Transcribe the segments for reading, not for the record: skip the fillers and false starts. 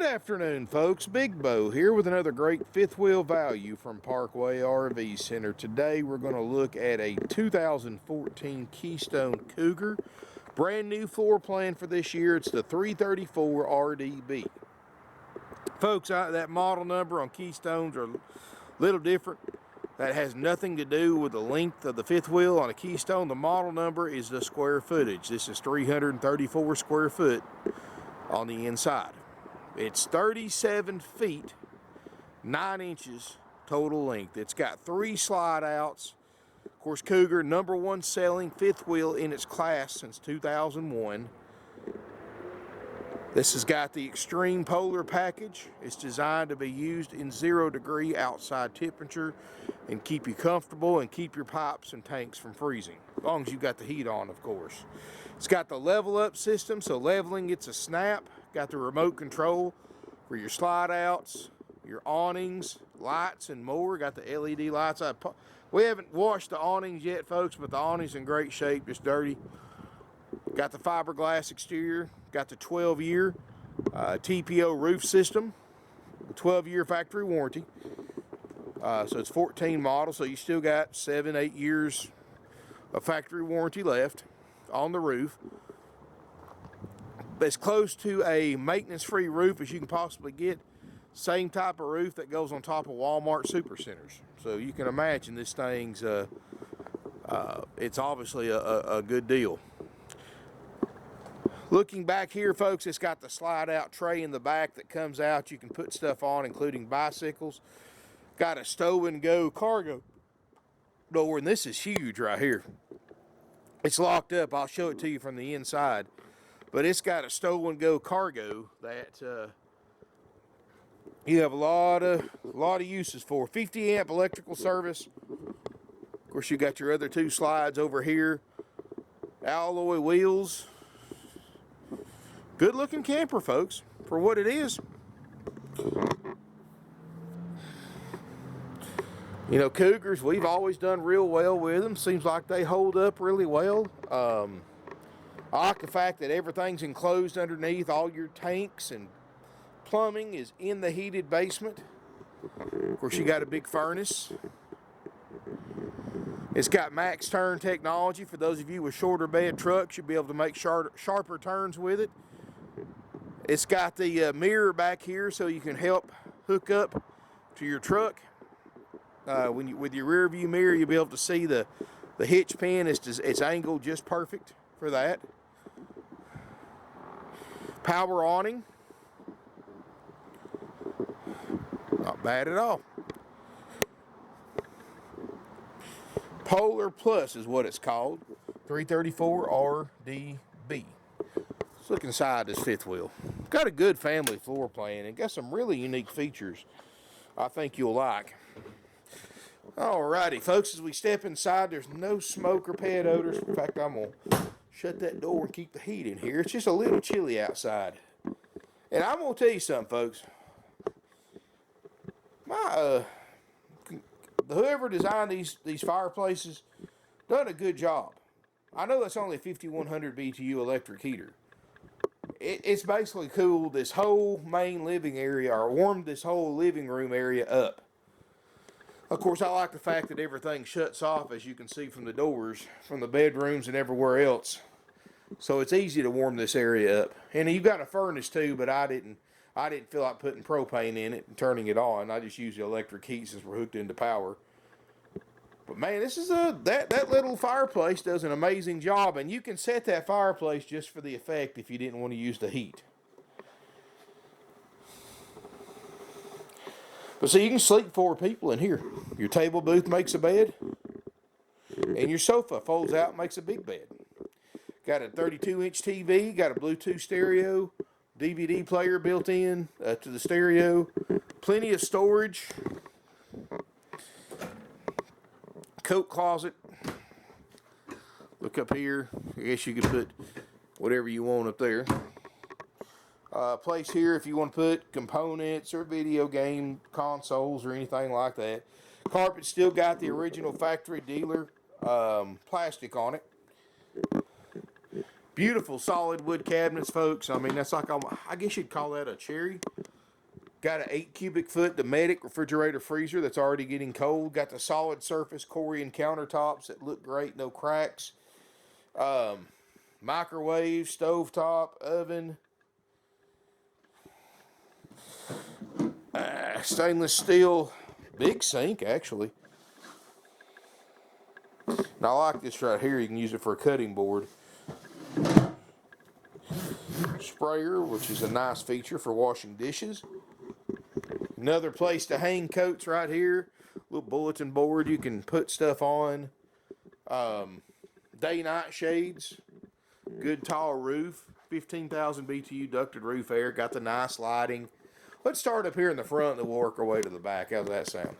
afternoon, folks. Big Bo here with another great fifth wheel value from Parkway RV Center. Today we're going to look at a 2014 Keystone Cougar. Brand new floor plan for this year. It's the 334 RDB. Folks, that model number on Keystones are a little different. That has nothing to do with the length of the fifth wheel on a Keystone. The model number is the square footage. This is 334 square foot on the inside. It's 37 feet, 9 inches total length. It's got 3 slide outs. Of course, Cougar, #1 selling fifth wheel in its class since 2001. This has got the extreme polar package. It's designed to be used in 0-degree outside temperature and keep you comfortable and keep your pipes and tanks from freezing. As long as you've got the heat on, of course. It's got the level up system, so leveling gets a snap. Got the remote control for your slide outs, your awnings, lights, and more. Got the LED lights. We haven't washed the awnings yet, folks, but the awning's in great shape, just dirty. Got the fiberglass exterior. Got the 12-year TPO roof system, the 12-year factory warranty. So it's 14 model, so you still got 7-8 years of factory warranty left on the roof. As close to a maintenance-free roof as you can possibly get. Same type of roof that goes on top of Walmart Supercenters. So you can imagine this thing's, it's obviously a good deal. Looking back here, folks, it's got the slide-out tray in the back that comes out. You can put stuff on, including bicycles. Got a stow-and-go cargo door, and this is huge right here. It's locked up. I'll show it to you from the inside. But it's got a stow-and-go cargo that you have a lot of uses for. 50-amp electrical service. Of course, you got your other 2 slides over here. Alloy wheels. Good-looking camper, folks, for what it is. You know, Cougars, we've always done real well with them. Seems like they hold up really well. I like the fact that everything's enclosed underneath. All your tanks and plumbing is in the heated basement. Of course, you got a big furnace. It's got max turn technology. For those of you with shorter bed trucks, you'll be able to make sharper turns with it. It's got the mirror back here so you can help hook up to your truck. With your rear view mirror, you'll be able to see the hitch pin. It's angled just perfect for that. Power awning. Not bad at all. Polar Plus is what it's called. 334 RDB. Let's look inside this fifth wheel. Got a good family floor plan and got some really unique features I think you'll like. Alrighty, folks, as we step inside, there's no smoke or pet odors. In fact, I'm going to shut that door and keep the heat in here. It's just a little chilly outside. And I'm going to tell you something, folks. Whoever designed these fireplaces done a good job. I know that's only a 5100 BTU electric heater. It's basically cooled this whole main living area, or warmed this whole living room area up. Of course, I like the fact that everything shuts off, as you can see from the doors, from the bedrooms and everywhere else. So it's easy to warm this area up. And you've got a furnace too, but I didn't feel like putting propane in it and turning it on. I just used the electric heat since we're hooked into power. But man, this is that little fireplace does an amazing job, and you can set that fireplace just for the effect if you didn't want to use the heat. But so you can sleep 4 people in here. Your table booth makes a bed, and your sofa folds out and makes a big bed. Got a 32-inch TV, got a Bluetooth stereo, DVD player built in to the stereo, plenty of storage, coat closet. Look up here. I guess you could put whatever you want up there. Place here if you want to put components or video game consoles or anything like that. Carpet still got the original factory dealer plastic on it. Beautiful solid wood cabinets, folks. I mean, that's like, I guess you'd call that a cherry. Got an 8 cubic foot Dometic refrigerator freezer that's already getting cold. Got the solid surface Corian countertops that look great, no cracks. Microwave, stovetop, oven. Stainless steel, big sink actually. And I like this right here. You can use it for a cutting board. Sprayer, which is a nice feature for washing dishes. Another place to hang coats right here. Little bulletin board you can put stuff on. Day-night shades. Good tall roof. 15,000 BTU ducted roof air. Got the nice lighting. Let's start up here in the front and we'll work our way to the back. How's that sound?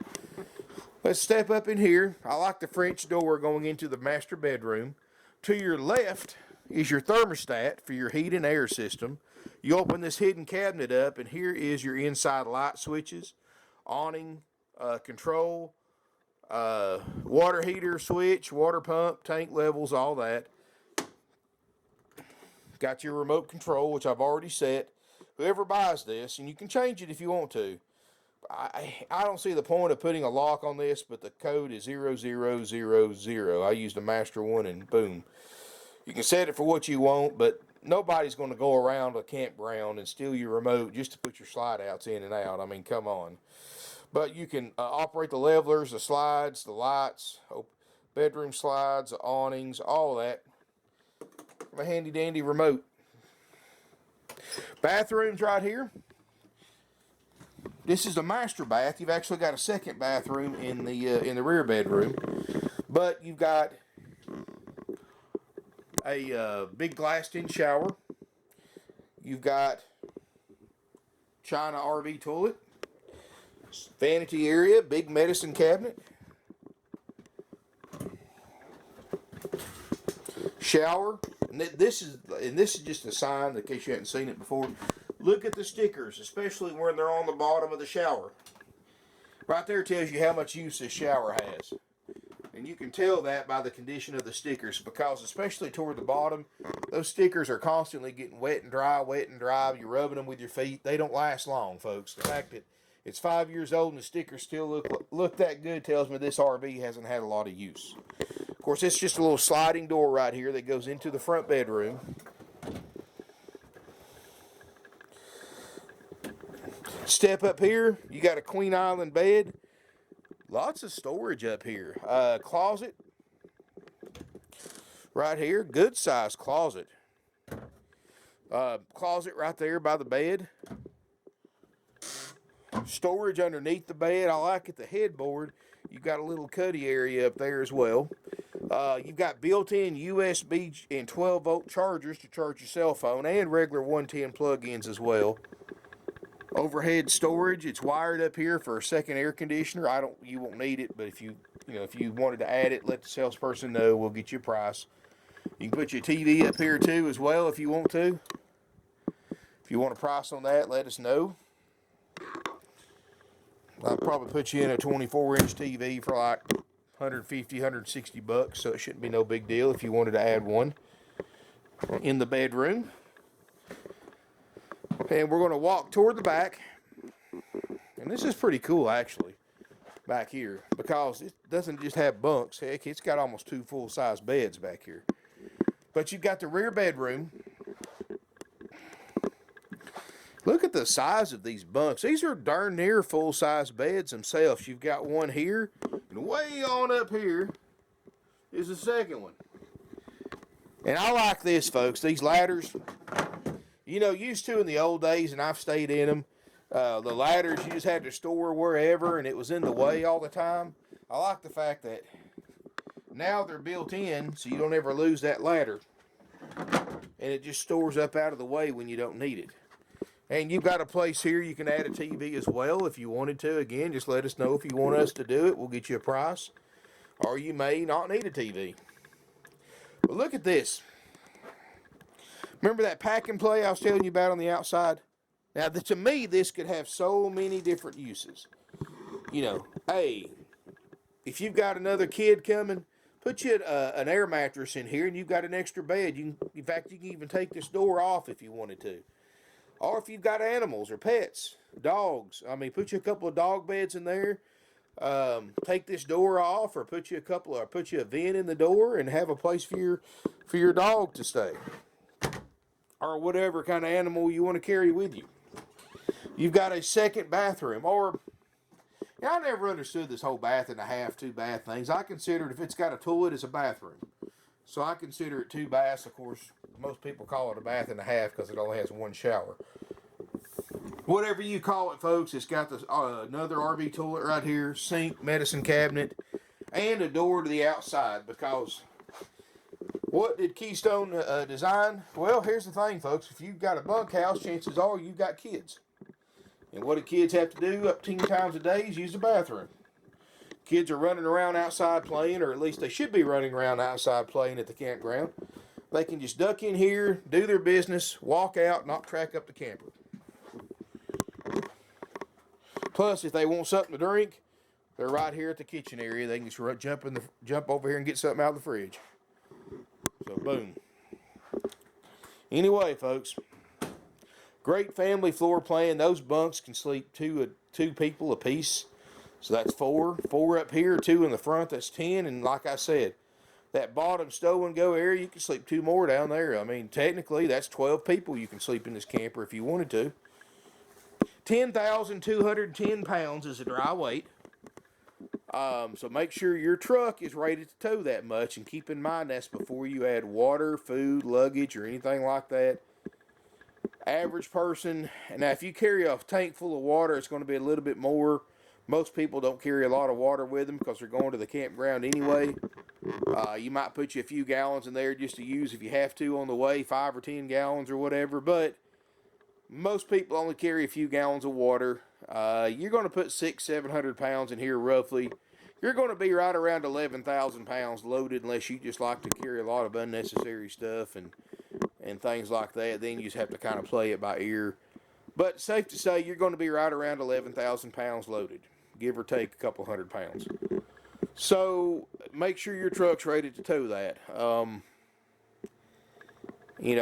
Let's step up in here. I like the French door going into the master bedroom. To your left is your thermostat for your heat and air system. You open this hidden cabinet up, and here is your inside light switches, awning, control, water heater switch, water pump, tank levels, all that. Got your remote control, which I've already set. Whoever buys this, and you can change it if you want to. I don't see the point of putting a lock on this, but the code is 0000. I used a master one, and boom. You can set it for what you want, but nobody's going to go around a campground and steal your remote just to put your slide outs in and out. I mean, come on. But you can operate the levelers, the slides, the lights, bedroom slides, the awnings, all that. A handy dandy remote. Bathrooms right here. This is the master bath. You've actually got a second bathroom in the rear bedroom, but you've got a big glassed-in shower. You've got China RV toilet, vanity area, big medicine cabinet, shower. And this is just a sign in case you hadn't seen it before. Look at the stickers, especially when they're on the bottom of the shower. Right there tells you how much use this shower has. And you can tell that by the condition of the stickers, because especially toward the bottom, those stickers are constantly getting wet and dry. You're rubbing them with your feet. They don't last long, folks. The fact that it's 5 years old and the stickers still look that good tells me this RV hasn't had a lot of use. Of course, it's just a little sliding door right here that goes into the front bedroom. Step up here, you got a Queen Island bed. Lots of storage up here. Closet right here, good size closet. Closet right there by the bed. Storage underneath the bed. I like it. The headboard, you've got a little cuddy area up there as well. You've got built-in USB and 12-volt chargers to charge your cell phone, and regular 110 plug-ins as well. Overhead storage. It's wired up here for a second air conditioner. You won't need it, but if you wanted to add it, let the salesperson know. We'll get you a price. You can put your TV up here too as well if you want to. If you want a price on that, let us know. I'll probably put you in a 24-inch TV for like 150, 160 bucks, so it shouldn't be no big deal if you wanted to add one in the bedroom. And we're going to walk toward the back. And this is pretty cool, actually, back here, because it doesn't just have bunks. Heck, it's got almost 2 full-size beds back here. But you've got the rear bedroom. Look at the size of these bunks. These are darn near full-size beds themselves. You've got one here, and way on up here is the second one. And I like this, folks. These ladders, used to in the old days, and I've stayed in them, the ladders you just had to store wherever, and it was in the way all the time. I like the fact that now they're built in, so you don't ever lose that ladder. And it just stores up out of the way when you don't need it. And you've got a place here you can add a TV as well if you wanted to. Again, just let us know if you want us to do it. We'll get you a price. Or you may not need a TV. But look at this. Remember that pack and play I was telling you about on the outside? Now, to me, this could have so many different uses. Hey, if you've got another kid coming, put you an air mattress in here and you've got an extra bed. In fact, you can even take this door off if you wanted to. Or if you've got animals or pets, dogs, I mean, put you a couple of dog beds in there. Take this door off, or put you a vent in the door, and have a place for your dog to stay, or whatever kind of animal you want to carry with you. You've got a second bathroom, or I never understood this whole bath and a half, two bath things. I consider it, if it's got a toilet, it's a bathroom. So I consider it two baths. Of course, most people call it a bath and a half because it only has one shower. Whatever you call it, folks, it's got this another RV toilet right here, sink, medicine cabinet, and a door to the outside. Because what did Keystone design? Well, here's the thing, folks. If you've got a bunkhouse, chances are you've got kids. And what do kids have to do up 10 times a day is use the bathroom. Kids are running around outside playing, or at least they should be running around outside playing at the campground. They can just duck in here, do their business, walk out, not track up the camper. Plus, if they want something to drink, they're right here at the kitchen area. They can just jump over here and get something out of the fridge. So, boom. Anyway, folks, great family floor plan. Those bunks can sleep two people apiece. So that's four up here, two in the front. That's 10. And like I said, that bottom stow and go area, you can sleep two more down there. I mean, technically, that's 12 people you can sleep in this camper if you wanted to. 10,210 pounds is a dry weight. So make sure your truck is rated to tow that much, and keep in mind that's before you add water, food, luggage, or anything like that. Average person, and now if you carry a tank full of water, it's going to be a little bit more. Most people don't carry a lot of water with them because they're going to the campground anyway. You might put you a few gallons in there just to use if you have to on the way, 5 or 10 gallons or whatever, but most people only carry a few gallons of water. You're going to put 600-700 pounds in here roughly. You're going to be right around 11,000 pounds loaded, unless you just like to carry a lot of unnecessary stuff and things like that. Then you just have to kind of play it by ear. But safe to say, you're going to be right around 11,000 pounds loaded, give or take a couple hundred pounds. So make sure your truck's rated to tow that.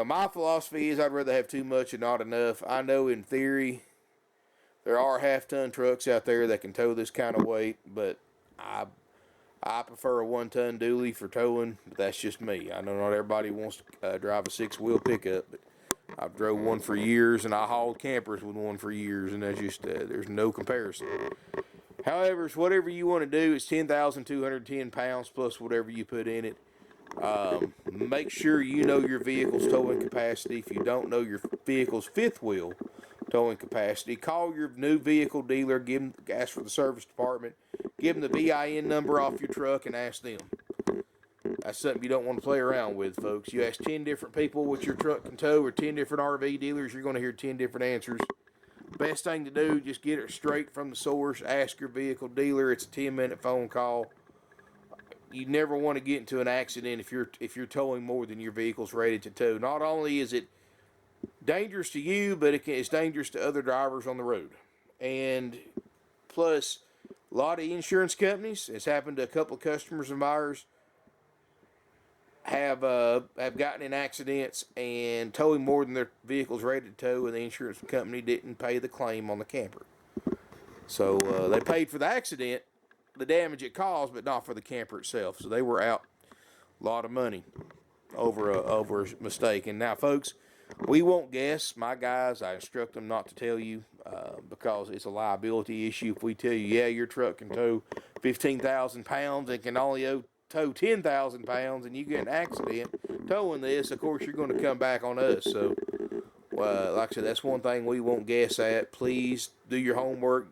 My philosophy is I'd rather have too much and not enough. I know in theory there are half-ton trucks out there that can tow this kind of weight, but I prefer a 1-ton dually for towing, but that's just me. I know not everybody wants to drive a 6-wheel pickup, but I've drove one for years, and I hauled campers with one for years, and that's just, there's no comparison. However, it's whatever you want to do. It's 10,210 pounds plus whatever you put in it. Make sure you know your vehicle's towing capacity. If you don't know your vehicle's fifth wheel towing capacity, call your new vehicle dealer, ask for the service department, give them the VIN number off your truck, and ask them. That's something you don't want to play around with, folks. You ask 10 different people what your truck can tow, or 10 different RV dealers, you're going to hear 10 different answers. Best thing to do, just get it straight from the source. Ask your vehicle dealer. It's a 10-minute phone call. You never want to get into an accident if you're towing more than your vehicle's rated to tow. Not only is it dangerous to you, but it's dangerous to other drivers on the road. And plus, a lot of insurance companies, it's happened to a couple of customers of ours, have gotten in accidents and towing more than their vehicle's rated to tow, and the insurance company didn't pay the claim on the camper. So they paid for the accident, the damage it caused, but not for the camper itself. So they were out a lot of money over a mistake. And now, folks, we won't guess. My guys, I instruct them not to tell you because it's a liability issue. If we tell you, yeah, your truck can tow 15,000 pounds and can only tow 10,000 pounds, and you get an accident towing this, of course you're going to come back on us. So, like I said, that's one thing we won't guess at. Please do your homework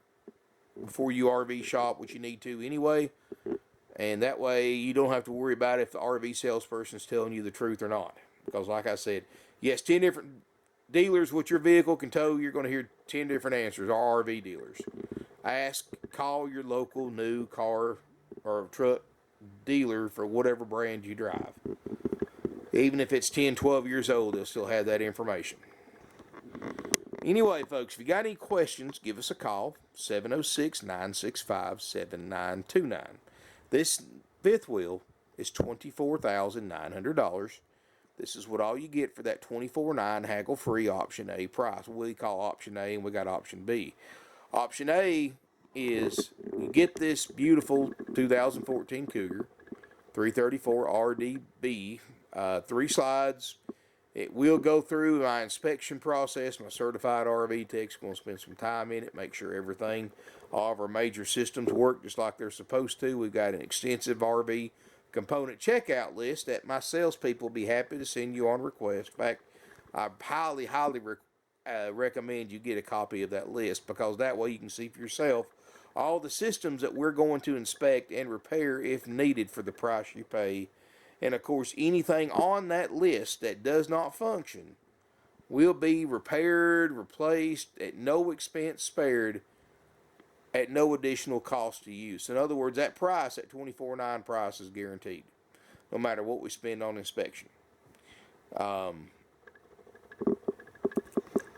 before you RV shop, which you need to anyway, and that way you don't have to worry about if the RV salesperson is telling you the truth or not. Because like I said, yes, 10 different dealers what your vehicle can tow, you're going to hear 10 different answers, or RV dealers. Call your local new car or truck dealer for whatever brand you drive. Even if it's 10, 12 years old, they'll still have that information. Anyway, folks, if you got any questions, give us a call, 706-965-7929. This fifth wheel is $24,900. This is what all you get for that $24.9 haggle-free option A price. We call option A, and we got option B. Option A is you get this beautiful 2014 Cougar, 334 RDB, 3 slides. It will go through my inspection process. My certified RV tech's going to spend some time in it, make sure everything, all of our major systems work just like they're supposed to. We've got an extensive RV component checkout list that my salespeople will be happy to send you on request. In fact, I highly recommend you get a copy of that list, because that way you can see for yourself all the systems that we're going to inspect and repair if needed for the price you pay. And of course, anything on that list that does not function will be repaired, replaced at no expense spared, at no additional cost to you. So in other words, that price, that $24.9 price, is guaranteed, no matter what we spend on inspection.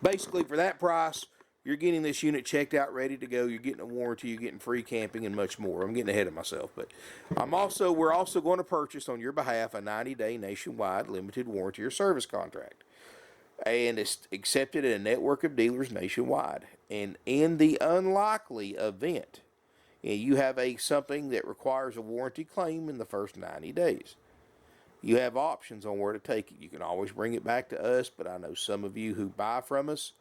Basically, for that price, you're getting this unit checked out, ready to go. You're getting a warranty, you're getting free camping, and much more. I'm getting ahead of myself, but we're also going to purchase on your behalf a 90-day nationwide limited warranty or service contract. And it's accepted in a network of dealers nationwide. And in the unlikely event you have something that requires a warranty claim in the first 90 days, you have options on where to take it. You can always bring it back to us, but I know some of you who buy from us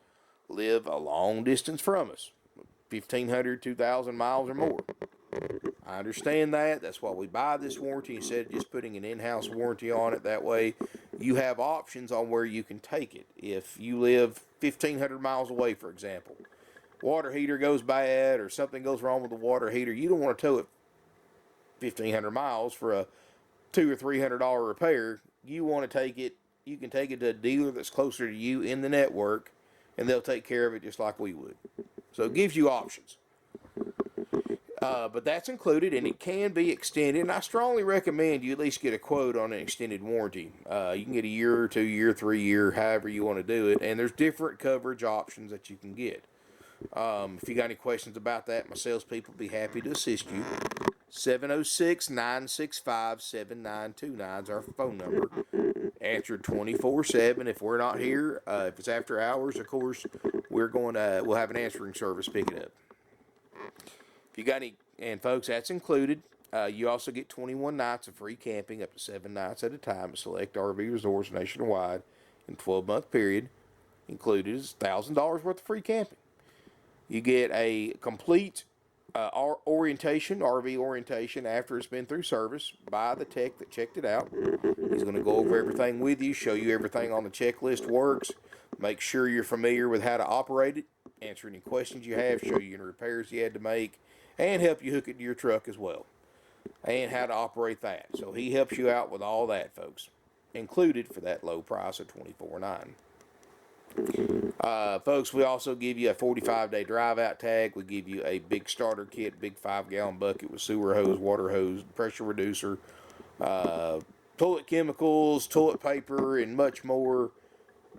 live a long distance from us, 1,500, 2,000 miles or more. I understand that. That's why we buy this warranty instead of just putting an in-house warranty on it. That way you have options on where you can take it. If you live 1,500 miles away, for example, water heater goes bad or something goes wrong with the water heater, you don't want to tow it 1,500 miles for a $200 or $300 repair. You want to take it, you can take it to a dealer that's closer to you in the network, and they'll take care of it just like we would. So it gives you options. But that's included, and it can be extended. And I strongly recommend you at least get a quote on an extended warranty. You can get a year, 2 year, 3 year, however you want to do it. And there's different coverage options that you can get. If you got any questions about that, my salespeople will be happy to assist you. 706-965-7929 is our phone number. Answered 24/7. If we're not here, if it's after hours, of course, we'll have an answering service pick it up. If you got any, and folks, that's included. You also get 21 nights of free camping, up to 7 nights at a time at select RV resorts nationwide in a 12-month period. Included is $1,000 worth of free camping. You get a complete orientation, RV orientation, after it's been through service by the tech that checked it out. He's going to go over everything with you, show you everything on the checklist works, make sure you're familiar with how to operate it, answer any questions you have, show you any repairs you had to make, and help you hook it to your truck as well, and how to operate that. So he helps you out with all that, folks, included for that low price of $24.9. Folks, we also give you a 45-day drive-out tag. We give you a big starter kit, big 5-gallon bucket with sewer hose, water hose, pressure reducer, toilet chemicals, toilet paper, and much more.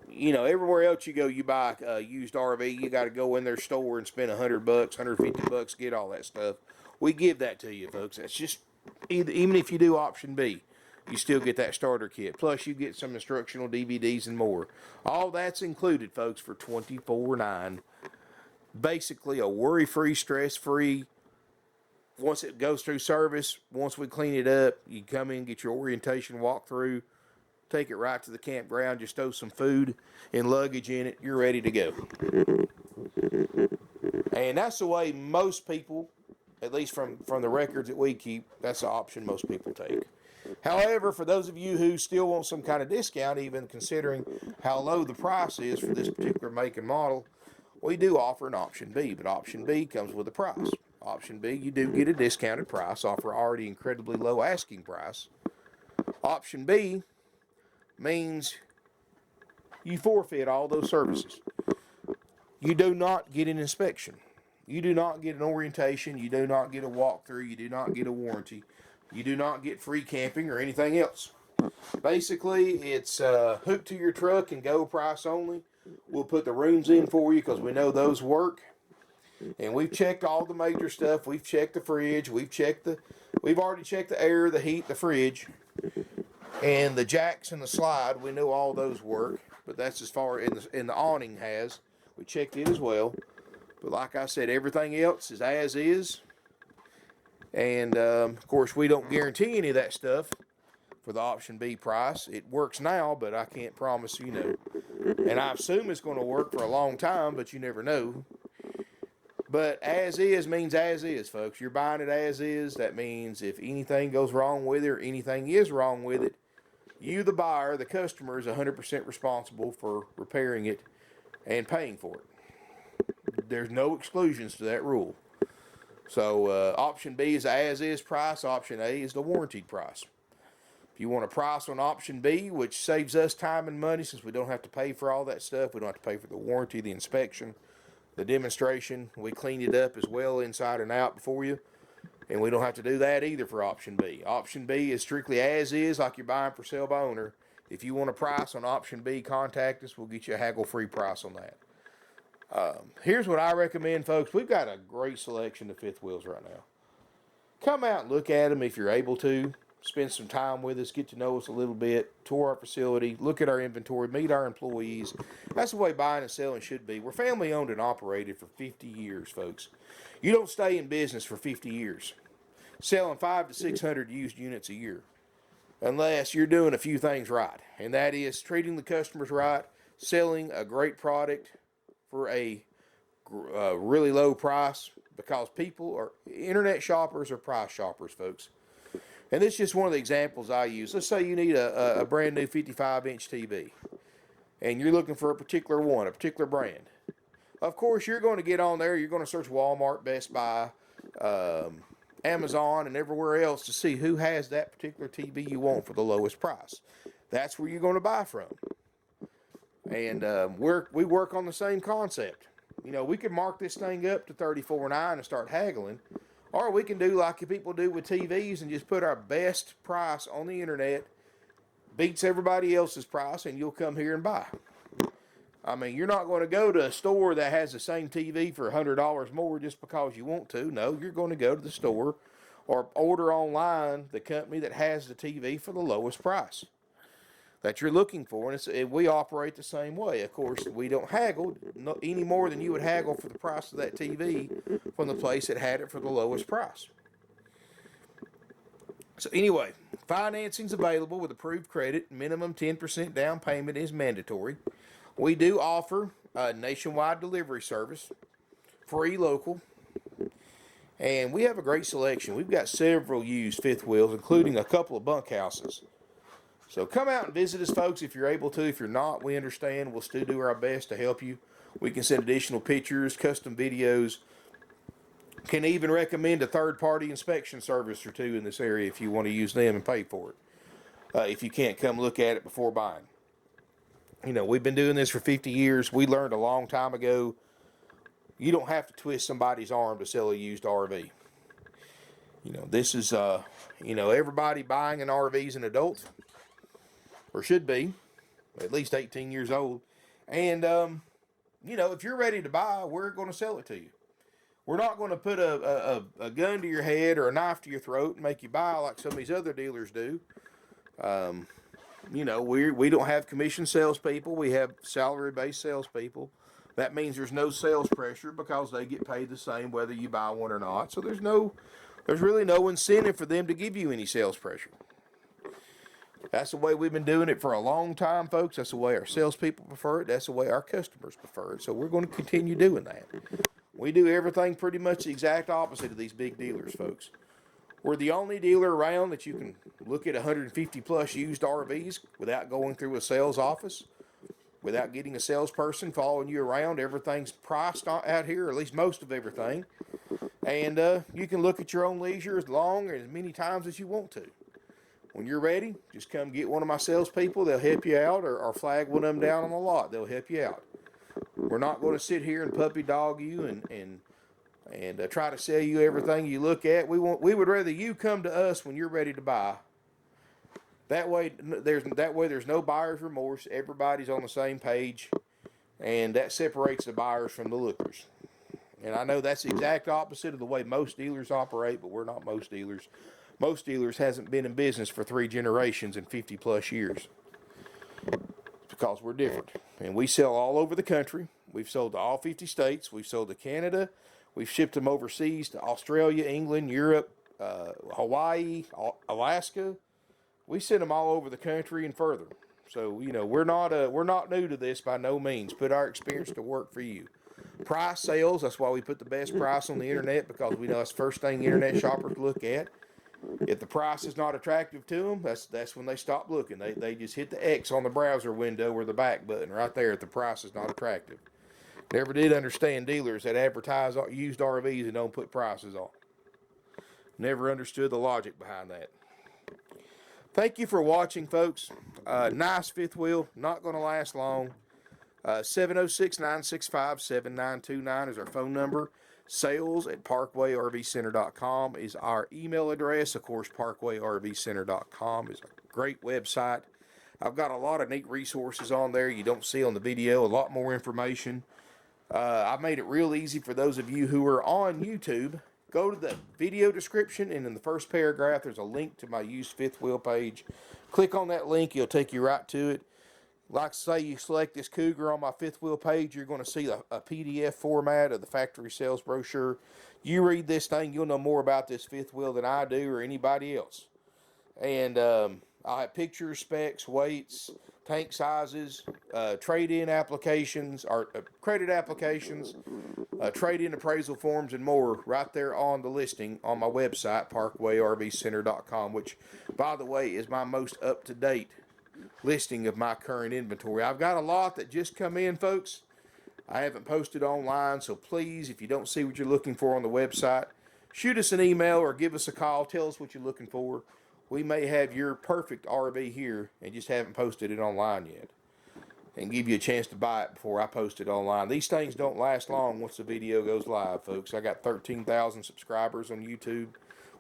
You know, everywhere else you go, you buy a used RV, you got to go in their store and spend $100, $150, get all that stuff. We give that to you, folks. That's just, even if you do option B, you still get that starter kit. Plus, you get some instructional DVDs and more. All that's included, folks, for $24.9. Basically, a worry-free, stress-free. Once it goes through service, once we clean it up, you come in, get your orientation walkthrough, take it right to the campground, just throw some food and luggage in it, you're ready to go. And that's the way most people, at least from the records that we keep, that's the option most people take. However, for those of you who still want some kind of discount, even considering how low the price is for this particular make and model, we do offer an option B, but option B comes with a price. Option B, you do get a discounted price, offer already incredibly low asking price. Option B means you forfeit all those services. You do not get an inspection. You do not get an orientation. You do not get a walkthrough. You do not get a warranty. You do not get free camping or anything else. Basically, it's hooked to your truck and go price only. We'll put the rooms in for you because we know those work. And we've checked all the major stuff. We've checked the fridge. We've already checked the air, the heat, the fridge. And the jacks and the slide, we know all those work, but that's as far in the awning has. We checked it as well. But like I said, everything else is as is. And of course, we don't guarantee any of that stuff for the option B price. It works now, but I can't promise, you know. And I assume it's going to work for a long time, but you never know. But as is means as is, folks. You're buying it as is. That means if anything goes wrong with it or anything is wrong with it, you, the buyer, the customer, is 100% responsible for repairing it and paying for it. There's no exclusions to that rule. So option B is the as-is price. Option A is the warranted price. If you want a price on option B, which saves us time and money since we don't have to pay for all that stuff. We don't have to pay for the warranty, the inspection, the demonstration. We clean it up as well inside and out for you. And we don't have to do that either for option B. Option B is strictly as is, like you're buying for sale by owner. If you want a price on option B, contact us. We'll get you a haggle-free price on that. Here's what I recommend, folks. We've got a great selection of fifth wheels right now. Come out and look at them if you're able to. Spend some time with us, get to know us a little bit, tour our facility, look at our inventory, meet our employees. That's the way buying and selling should be. We're family owned and operated for 50 years, folks. You don't stay in business for 50 years selling 500 to 600 used units a year unless you're doing a few things right. And that is treating the customers right, selling a great product for a really low price, because people are internet shoppers or price shoppers, folks. And this is just one of the examples I use. Let's say you need a brand new 55-inch TV, and you're looking for a particular one, a particular brand. Of course, you're going to get on there. You're going to search Walmart, Best Buy, Amazon, and everywhere else to see who has that particular TV you want for the lowest price. That's where you're going to buy from. And we work on the same concept. You know, we can mark this thing up to $34.9 and start haggling. Or we can do like people do with TVs and just put our best price on the internet, beats everybody else's price, and you'll come here and buy. I mean, you're not going to go to a store that has the same TV for $100 more just because you want to. No, you're going to go to the store or order online the company that has the TV for the lowest price that you're looking for. And we operate the same way. Of course, we don't haggle any more than you would haggle for the price of that TV from the place that had it for the lowest price. So anyway, financing's available with approved credit. Minimum 10% down payment is mandatory. We do offer a nationwide delivery service, free local, and we have a great selection. We've got several used fifth wheels, including a couple of bunkhouses. So come out and visit us, folks, if you're able to. If you're not, we understand. We'll still do our best to help you. We can send additional pictures, custom videos. Can even recommend a third-party inspection service or two in this area if you want to use them and pay for it. If you can't come look at it before buying. You know, we've been doing this for 50 years. We learned a long time ago, you don't have to twist somebody's arm to sell a used RV. You know, this is, everybody buying an RV is an adult. Or should be, at least 18 years old. And, if you're ready to buy, we're going to sell it to you. We're not going to put a gun to your head or a knife to your throat and make you buy like some of these other dealers do. We don't have commission salespeople. We have salary-based salespeople. That means there's no sales pressure because they get paid the same whether you buy one or not. So there's really no incentive for them to give you any sales pressure. That's the way we've been doing it for a long time, folks. That's the way our salespeople prefer it. That's the way our customers prefer it. So we're going to continue doing that. We do everything pretty much the exact opposite of these big dealers, folks. We're the only dealer around that you can look at 150 plus used RVs without going through a sales office, without getting a salesperson following you around. Everything's priced out here, or at least most of everything. And you can look at your own leisure as long or as many times as you want to. When you're ready, just come get one of my salespeople. They'll help you out, or flag one of them down on the lot. They'll help you out. We're not going to sit here and puppy dog you and try to sell you everything you look at. We would rather you come to us when you're ready to buy. That way there's no buyer's remorse. Everybody's on the same page, and that separates the buyers from the lookers. And I know that's the exact opposite of the way most dealers operate, but we're not most dealers. most dealers hasn't been in business for 3 generations and 50 plus years. Because we're different. And we sell all over the country. We've sold to all 50 states. We've sold to Canada. We've shipped them overseas to Australia, England, Europe, Hawaii, Alaska. We send them all over the country and further. So, you know, we're not new to this by no means. Put our experience to work for you. Price sales, that's why we put the best price on the internet, because we know that's the first thing internet shoppers look at. If the price is not attractive to them, that's when they stop looking. They just hit the X on the browser window or the back button right there if the price is not attractive. Never did understand dealers that advertise used RVs and don't put prices on. Never understood the logic behind that. Thank you for watching, folks. Nice fifth wheel, not going to last long. 706-965-7929 is our phone number. Sales@parkwayrvcenter.com is our email address. Of course, parkwayrvcenter.com is a great website. I've got a lot of neat resources on there you don't see on the video, a lot more information. I made it real easy for those of you who are on YouTube. Go to the video description, and in the first paragraph, there's a link to my used fifth wheel page. Click on that link, it'll take you right to it. Like say you select this Cougar on my fifth wheel page, you're going to see a PDF format of the factory sales brochure. You read this thing, you'll know more about this fifth wheel than I do or anybody else. And I'll have pictures, specs, weights, tank sizes, trade-in applications, or credit applications, trade-in appraisal forms, and more right there on the listing on my website, parkwayrvcenter.com, which, by the way, is my most up-to-date listing of my current inventory. I've got a lot that just come in, folks. I haven't posted online, so please, if you don't see what you're looking for on the website, shoot us an email or give us a call. Tell us what you're looking for. We may have your perfect RV here and just haven't posted it online yet, and give you a chance to buy it before I post it online. These things don't last long once the video goes live, folks. I got 13,000 subscribers on YouTube.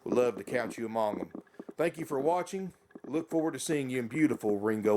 Would love to count you among them. Thank you for watching. Look forward to seeing you in beautiful Ringo.